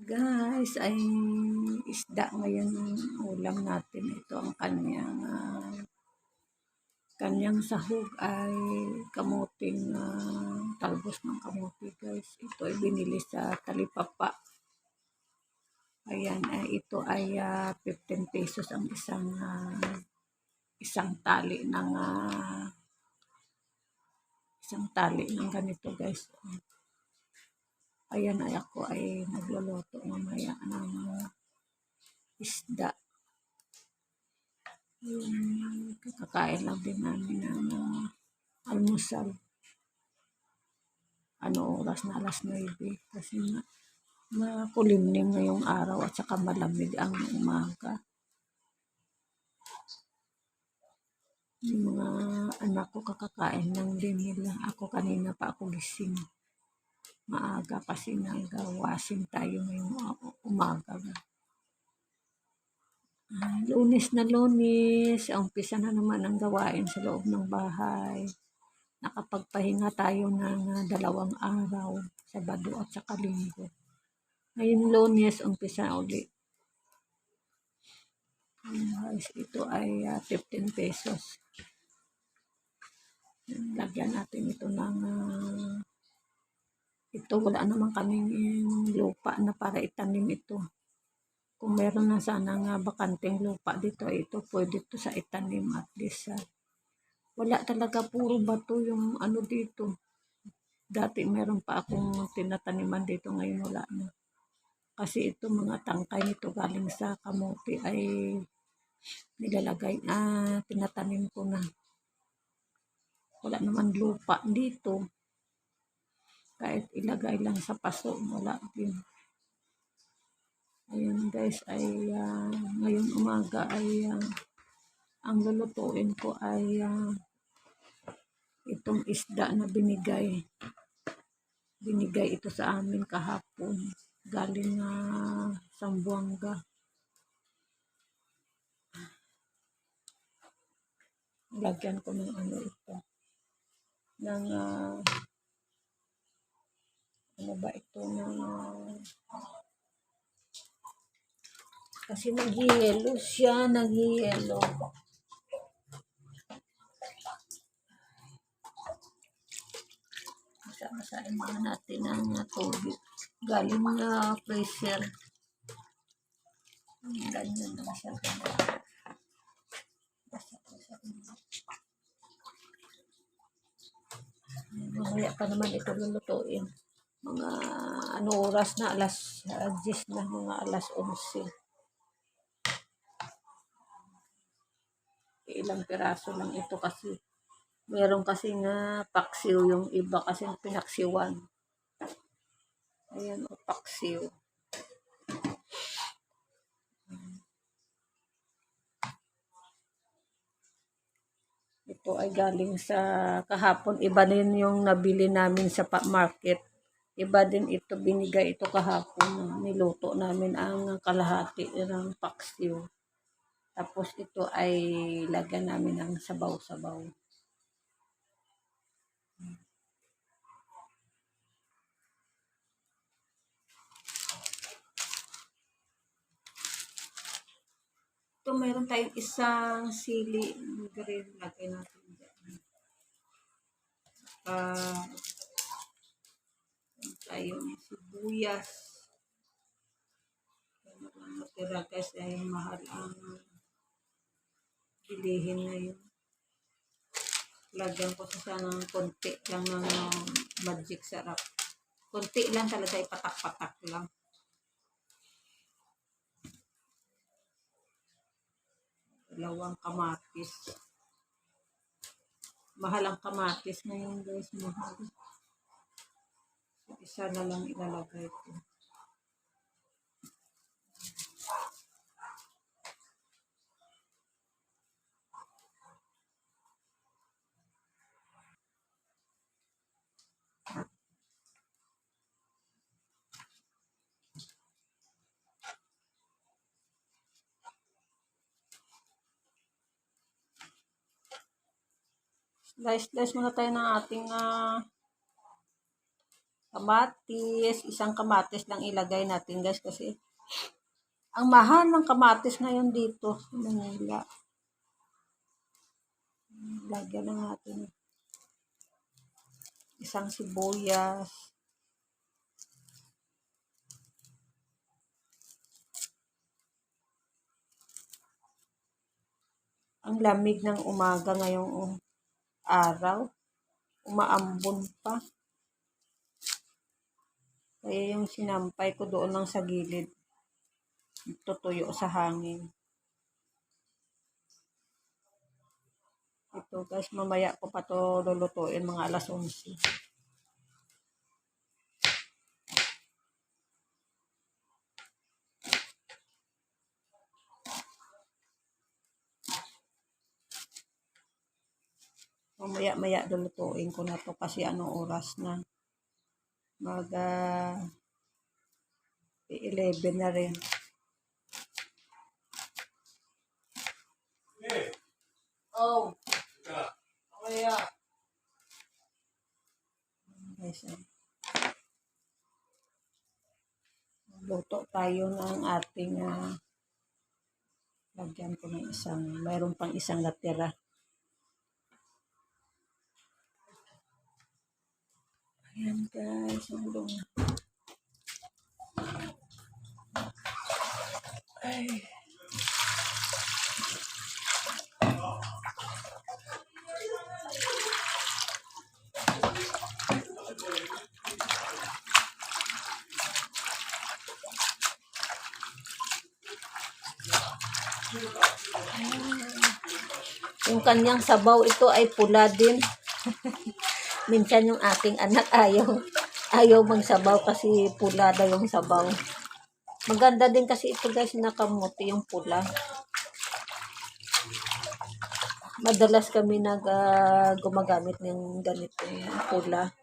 Guys, ay isda ngayon ang ulam natin. Ito ang kanyang sahog ay kamuting talbos ng kamuti guys. Ito ay binili sa talipapa. Ayan, ito ay 15 pesos ang isang tali ng ganito guys. Ayan ay ako ay nagluluto mamaya ng isda. Kakakain lang din namin ng almusal. Oras na 9:00 kasi makulimlim ngayong araw at saka malamig ang umaga. Yung mga anak ko kakakain lang din nila. Ako kanina pa ako gising. Maaga kasi nag-washing tayo ngayong umaga. Lunes na Lunes, umpisa na naman ang gawain sa loob ng bahay. Nakapagpahinga tayo ng 2 araw, Sabado at saka Linggo. Ngayon Lunes, umpisa uli. Guys, ito ay 15 pesos. Lagyan natin ito ng ito wala naman kaming lupa na para itanim ito. Kung meron na sana nga bakanteng lupa dito, ito pwede ito sa itanim at least. Wala talaga, puro bato yung dito. Dati meron pa akong tinataniman dito, ngayon wala na. Kasi ito mga tangkay nito galing sa kamote ay nilalagay tinatanim ko na. Wala naman lupa dito. Kahit ilagay lang sa paso, wala din. Ayan guys, ay ngayong umaga ay ang lulutuin ko ay itong isda na binigay. Binigay ito sa amin kahapon. Galing Zamboanga. Lagyan ko ng ito. Ng kasi nag-yellow siya, nag-yellow. Masa-masain muna natin ang tubig. Galing freezer. Ganyan lang siya. Mamaya pa naman ito lulutuin. Mga oras na, alas 10 na, mga alas 11. Ilang piraso lang ito kasi meron kasi nga paksiw, yung iba kasi pinaksiwan. Ayan paksiw. Ito ay galing sa kahapon. Iba din yung nabili namin sa market. Iba din ito, binigay ito kahapon. Niluto namin ang kalahati ng paksiw. Tapos ito ay lagyan namin ng sabaw-sabaw. Ito meron tayong isang sili green. Lagyan natin dyan. Tayong sibuyas. Natira guys ay mahal ang bilihin ngayon. Lagyan ko sa sana ng konti lang ng magic sarap. Konti lang talaga, ipatak-patak lang. Dalawang kamatis. Mahal ang kamatis ngayon guys, mahal. Isa na lang ilalagay ko. Slice muna tayo ng ating Kamatis, isang kamatis lang ilagay natin guys kasi ang mahal ng kamatis ngayon dito sa Manila. Lagyan na natin isang sibuyas. Ang lamig ng umaga ngayong araw. Umaambon pa. Kaya yung sinampay ko doon lang sa gilid. Tutuyo sa hangin. Ito guys, mamaya ko pa to lulutuin mga alas 11. Mamaya lulutuin ko na to kasi anong oras na. Mag 11 na rin. Oh. Kaya. Guys, luto tayo ng ating lagyan ko ng mayroon pang isang natira. Ayan guys, ang luna. Ay. Yung kanyang sabaw ito ay pula din. Minsan yung aking anak ayaw magsabaw kasi pula daw yung sabaw. Maganda din kasi ito guys na kamuti yung pula. Madalas kami gumagamit ng ganitong pula.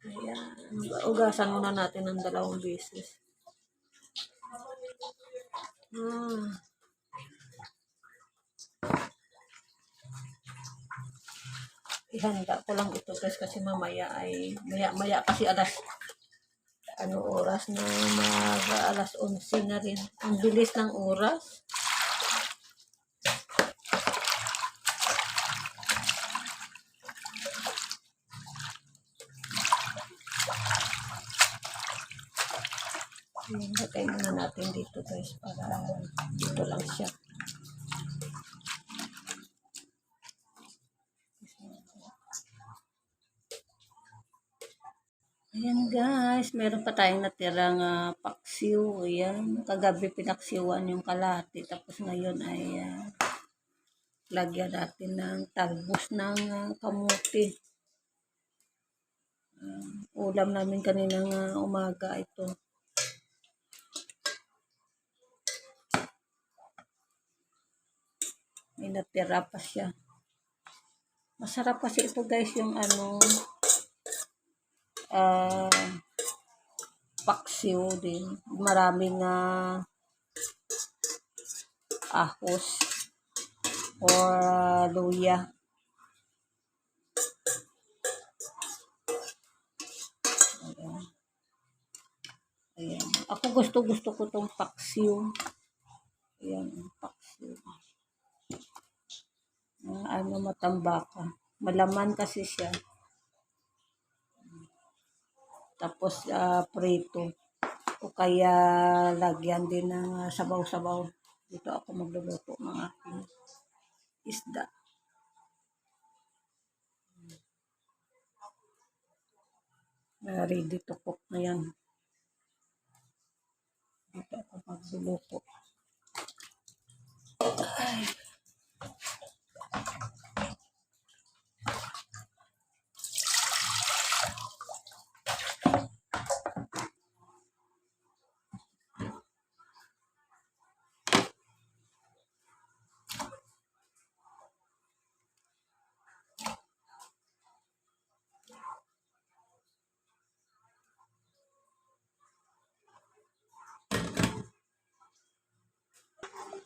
Ayan. Ugasan muna natin ng 2 beses. Ihanda ko lang ito guys kasi maya kasi oras na alas 11 na rin. Ang bilis ng oras. Lagay muna natin dito guys para dito lang siya. Ayan guys, meron pa tayong natirang paksiw. Ayan, kagabi pinaksiwan yung kalahati. Tapos ngayon ay lagyan natin ng talbos ng kamuti. Ulam namin kaninang umaga ito. May natira pa siya. Masarap kasi ito guys yung paksiw din. Maraming ahos or luya. Ayan. Ako gusto ko tong paksiw. Ayan, paksiw. Matambaka. Malaman kasi siya. Tapos prito. O kaya lagyan din ng sabaw-sabaw. Dito ako magluluto ng aking isda. Ready to cook na yan. Dito ako magluluto. Ay.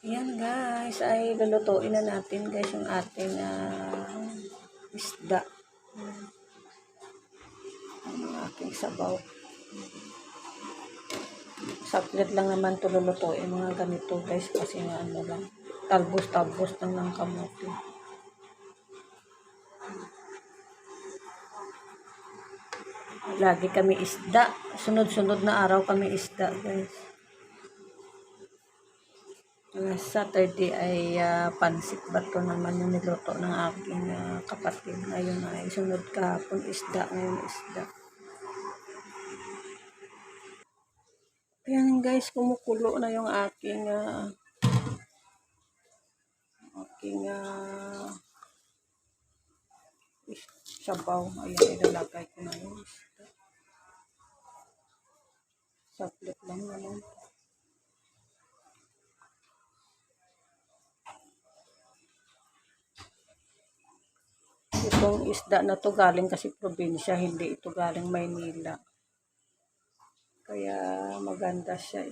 Yan guys, ay lulutuin na natin guys yung ating isda. Ang aking sabaw. Saplit lang naman ito lulutuin mga ganito guys kasi nga ano lang. Talbos-talbos lang ng kamote. Lagi kami isda. Sunod-sunod na araw kami isda guys. Saturday ay pansit bato naman yung niluto ng aking kapatid. Ngayon ay sunod kahapon isda, ngayon isda. Ayan guys, kumukulo na yung aking sabaw. Ayan, ilalagay ko na yung isda. Saplit lang naman. Itong isda na to galing kasi probinsya, hindi ito galing Maynila. Kaya maganda siya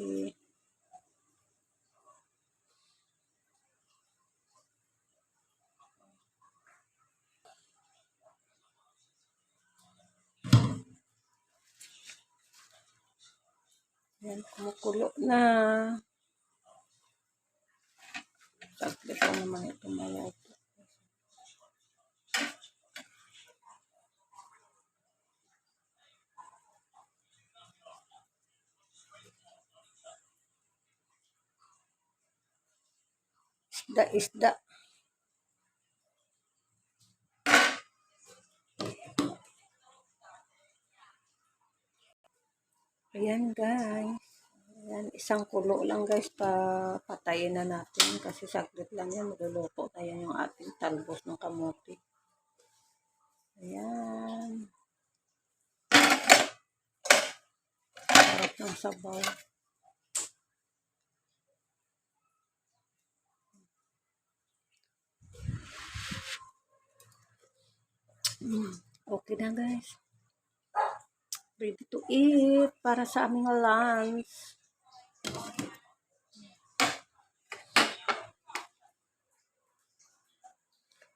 Yan, kumukulo na. Saglit lang naman ito maya ito. Isda. Ayan guys. Ayan, isang kulo lang guys patayin na natin kasi saglit lang yan. Magluluto na yan yung ating talbos ng kamote. Ayan. Sarap ng sabaw. Okay na guys. Ready to eat para sa aming lunch.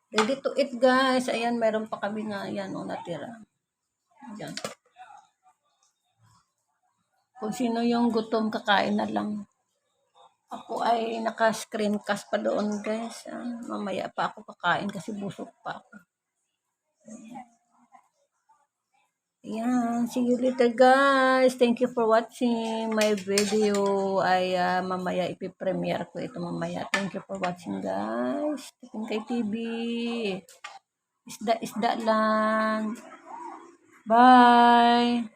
Ready to eat guys. Ayan, meron pa kami nga yan natira. Ayan. Kung sino yung gutom, kakain na lang. Ako ay naka-screencast pa doon guys. Mamaya pa ako kakain kasi busog pa ako. Ayan, see you later guys. Thank you for watching my video. Ay mamaya ipipremiere ko ito mamaya. Thank you for watching guys. Tingkay TV. Isda lang. Bye.